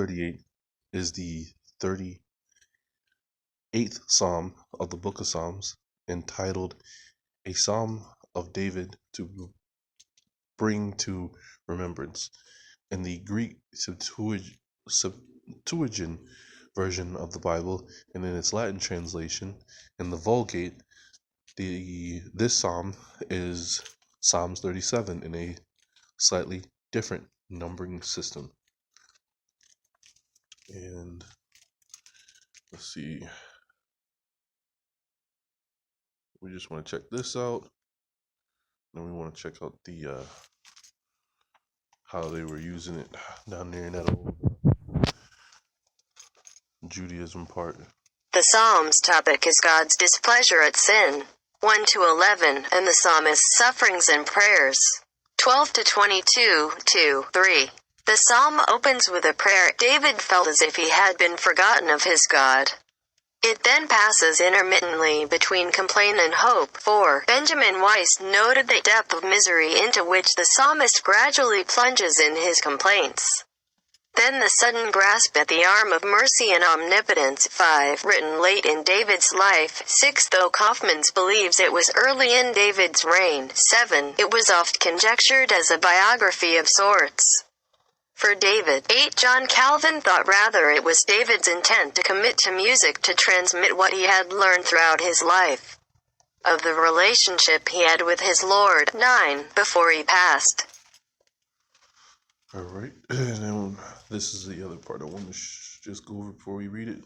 38 is the 38th Psalm of the Book of Psalms, entitled A Psalm of David to Bring to Remembrance. In the Greek Septuagint version of the Bible, and in its Latin translation, in the Vulgate, this psalm is Psalms 37 in a slightly different numbering system. And let's see, we just want to check this out. Then we want to check out the how they were using it down there in that old Judaism part. The Psalms topic is God's displeasure at sin, 1 to 11, and the psalmist's sufferings and prayers, 12 to 22, 2-3. The psalm opens with a prayer. David felt as if he had been forgotten of his God. It then passes intermittently between complaint and hope. 4. Benjamin Weiss noted the depth of misery into which the psalmist gradually plunges in his complaints. Then the sudden grasp at the arm of mercy and omnipotence. 5. Written late in David's life. 6. Though Kaufman's believes it was early in David's reign. 7. It was oft conjectured as a biography of sorts for David. 8. John Calvin thought rather it was David's intent to commit to music to transmit what he had learned throughout his life of the relationship he had with his Lord. 9. Before he passed. Alright, and then this is the other part I want to just go over before we read it.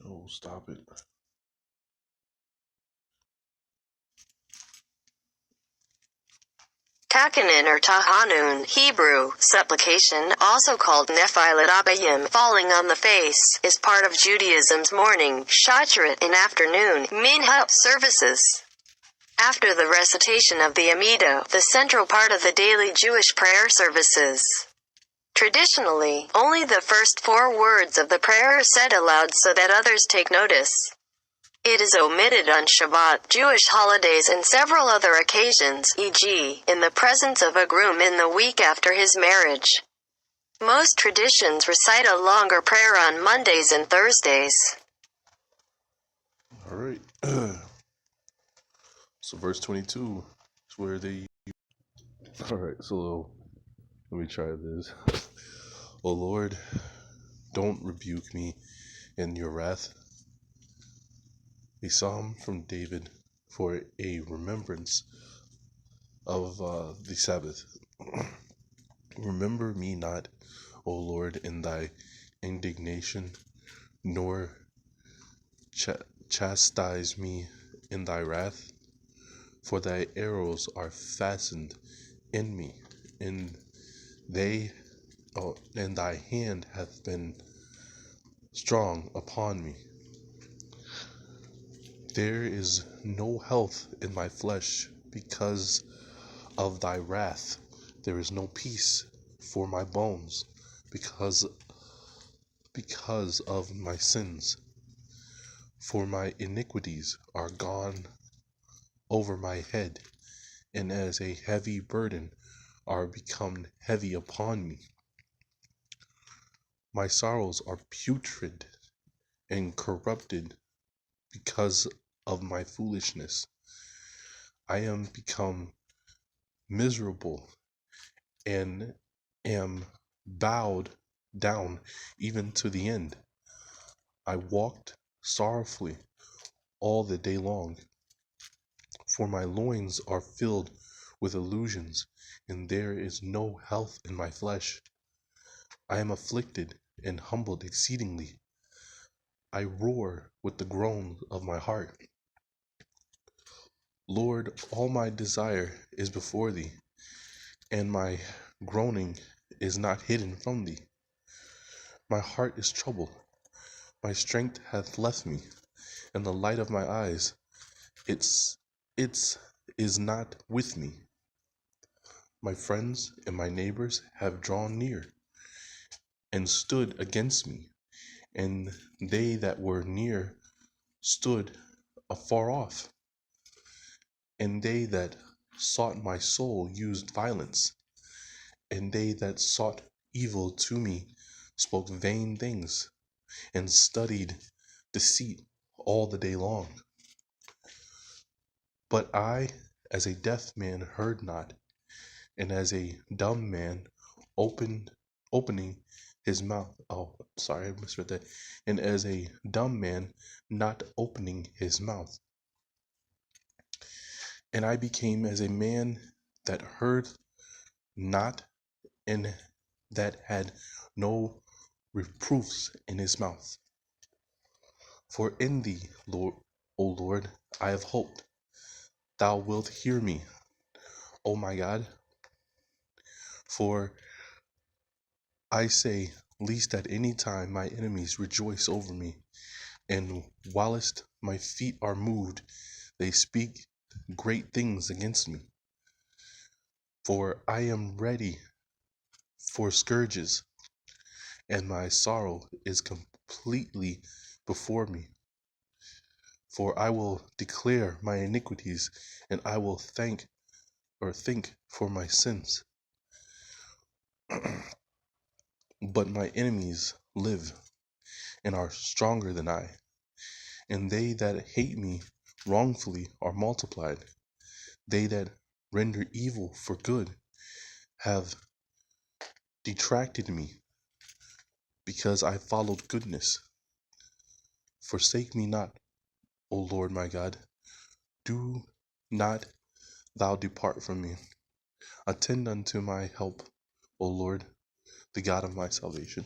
Oh, stop it. Takanin or Tahanun, Hebrew, supplication, also called Nephilat Abayim, falling on the face, is part of Judaism's morning, Shacharit, and afternoon, Minha, services. After the recitation of the Amidah, the central part of the daily Jewish prayer services. Traditionally, only the first 4 words of the prayer are said aloud so that others take notice. It is omitted on Shabbat, Jewish holidays, and several other occasions, e.g., in the presence of a groom in the week after his marriage. Most traditions recite a longer prayer on Mondays and Thursdays. Alright, so verse 22 is where they... Alright, so let me try this. O Lord, don't rebuke me in your wrath. A psalm from David for a remembrance of the Sabbath. Remember me not, O Lord, in thy indignation, nor chastise me in thy wrath, for thy arrows are fastened in me, and thy hand hath been strong upon me. There is no health in my flesh because of thy wrath. There is no peace for my bones because of my sins. For my iniquities are gone over my head, and as a heavy burden are become heavy upon me. My sorrows are putrid and corrupted because of my foolishness. I am become miserable and am bowed down even to the end. I walked sorrowfully all the day long, for my loins are filled with illusions, and there is no health in my flesh. I am afflicted and humbled exceedingly. I roar with the groans of my heart. Lord, all my desire is before thee, and my groaning is not hidden from thee. My heart is troubled, my strength hath left me, and the light of my eyes it is not with me. My friends and my neighbors have drawn near, and stood against me, and they that were near stood afar off, and they that sought my soul used violence, And they that sought evil to me spoke vain things, and studied deceit all the day long. But I, as a deaf man, heard not, and as a dumb man, opening his mouth. Oh, sorry, I misread that. And as a dumb man, not opening his mouth. And I became as a man that heard not, and that had no reproofs in his mouth. For in thee, Lord, O Lord, I have hoped. Thou wilt hear me, O my God. For I say, lest at any time my enemies rejoice over me, and whilst my feet are moved, they speak great things against me. For I am ready for scourges, and my sorrow is completely before me. For I will declare my iniquities, and I will think for my sins. But my enemies live and are stronger than I, and they that hate me wrongfully are multiplied. They that render evil for good have detracted me, because I followed goodness. Forsake me not, O Lord my God. Do not thou depart from me. Attend unto my help, O Lord, the God of my salvation.